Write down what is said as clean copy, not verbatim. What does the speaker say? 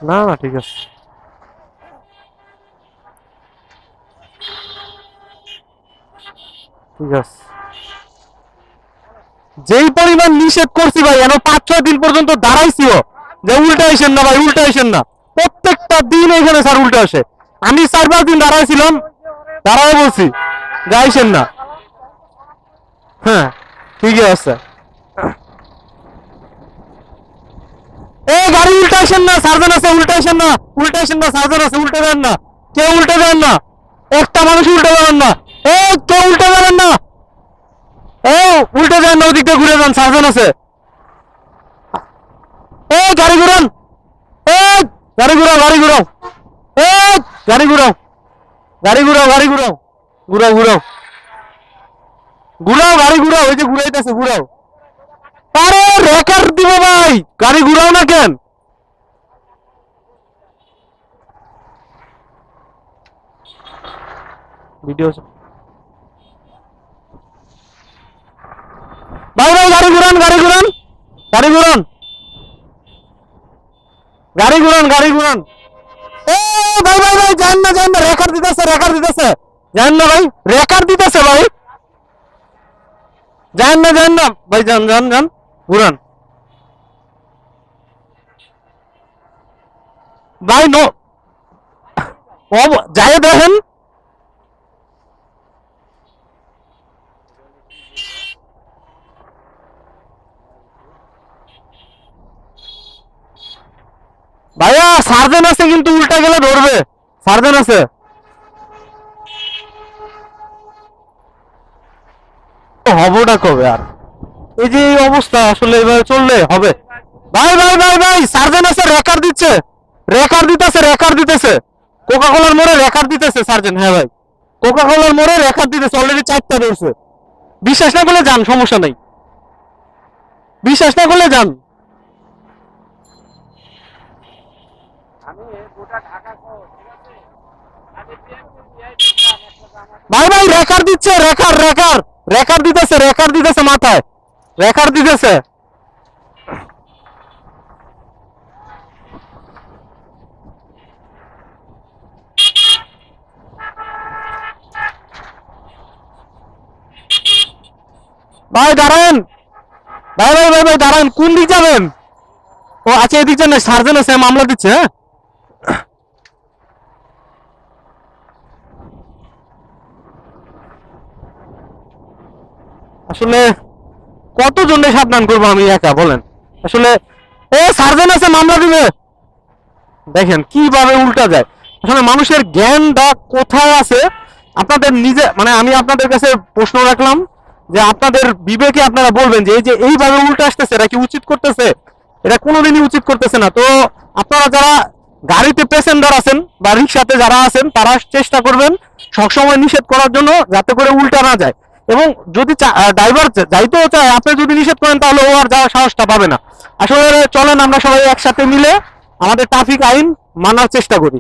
না না ঠিক আছে। ঠিক আছে, যেই পরিমাণ নিষেধ করছি ভাই, এখনো 5-6 দিন পর্যন্ত দাঁড়াইছিও যে উল্টা আসেন না ভাই, উল্টা আসেন না। প্রত্যেকটা দিন এখানে স্যার উল্টা আসে। আমি 4-5 দিন দাঁড়াইছিলাম, দাঁড়াই বলছি যে আইসেন না। হ্যাঁ ঠিকই আছে। এই গাড়ি উল্টা আসেন না, সার্জন আছে, উল্টা আসেন না, উল্টা আসেন না, সার্জন আছে, উল্টে দেন না, কেউ উল্টে দেন না, একটা মানুষ উল্টে দেবেন না, এই কেউ উল্টে দেবেন না, এই উল্টে দেন না, ওদিকটা ঘুরে যান, সার্জন আছে। এই গাড়ি ঘুরান, এই গাড়ি ঘুরাও, গাড়ি ঘুরাও, এই গাড়ি ঘুরাও, গাড়ি ঘুরাও, গাড়ি ঘুরাও, ঘুরাও ঘুরাও ঘুরাও, গাড়ি ঘুরাও, ওই যে ঘুরাইতেছে ঘুরাও। আরে রেকার দিব ভাই, গাড়ি ঘুরাও না কেন? ভিডিও ভাই ভাই গাড়ি ঘুরান, গাড়ি ঘুরান, গাড়ি ঘুরান, গাড়ি ঘুরান, গাড়ি ঘুরান। এ ভাই ভাই ভাই যান না, যান না, রেকার দিতেছে, রেকার দিতেছে, যান না ভাই, রেকার দিতেছে ভাই, যান না, যান না ভাই, যান যান যান, ঘুরান ভাই। নো যাই দেখেন। ভাইয়া সার্জেন আছে কিন্তু উল্টা গেলে ধরবে, সার্জেন আছে। হবটা কবে আর, এই যে এই অবস্থা আসলে এভাবে চললে হবে? ভাই ভাই ভাই ভাই সার্জেন আছে, রেকার দিচ্ছে, রেকার দিতেছে, রেকার দিতেছে, কোকা কোলার মোড়ে রেকার দিতেছে সার্জেন। হ্যাঁ ভাই, কোকা কোলার মোড়ে রেকার দিতেছে, অলরেডি 4টা ধরছে। বিশ্বাস না করলে যান, সমস্যা নাই, বিশ্বাস না করলে যান। ভাই ভাই রেকার দিচ্ছে, রেকার রেকার, রেকার দিতেছে, রেকার দিতেছে মাথায়, রেকার দিতেছে। ভাই দাঁড়ান, ভাই ভাই ভাই ভাই দাঁড়ান, কোন দিক যাবেন? ও আচ্ছা এদিক যান, সার্জেন আছে, মামলা দিচ্ছে। হ্যাঁ আসলে কতজনকে সাবধান করবো আমি একা বলেন? আসলে এ সার্জেন আছে, মামলা দিবে। দেখেন কিভাবে উল্টা যায়। আসলে মানুষের জ্ঞানটা কোথায় আছে? আপনাদের নিজে মানে আমি আপনাদের কাছে প্রশ্ন রাখলাম যে আপনাদের বিবেকে আপনারা বলবেন যে এই যে এইভাবে উল্টা আসতেছে, এটা কি উচিত করতেছে? এটা কোনোদিনই উচিত করতেছে না। তো আপনারা যারা গাড়িতে প্যাসেঞ্জার আছেন বা রিক্সাতে যারা আছেন, তারা চেষ্টা করবেন সবসময় নিষেধ করার জন্য, যাতে করে উল্টা না যায়। এবং যদি ড্রাইভার যাইতেও চায়, আপনি যদি নিষেধ করেন, তাহলে ও আর যাওয়ার সাহসটা পাবে না। আসলে চলেন আমরা সবাই একসাথে মিলে আমাদের ট্রাফিক আইন মানার চেষ্টা করি।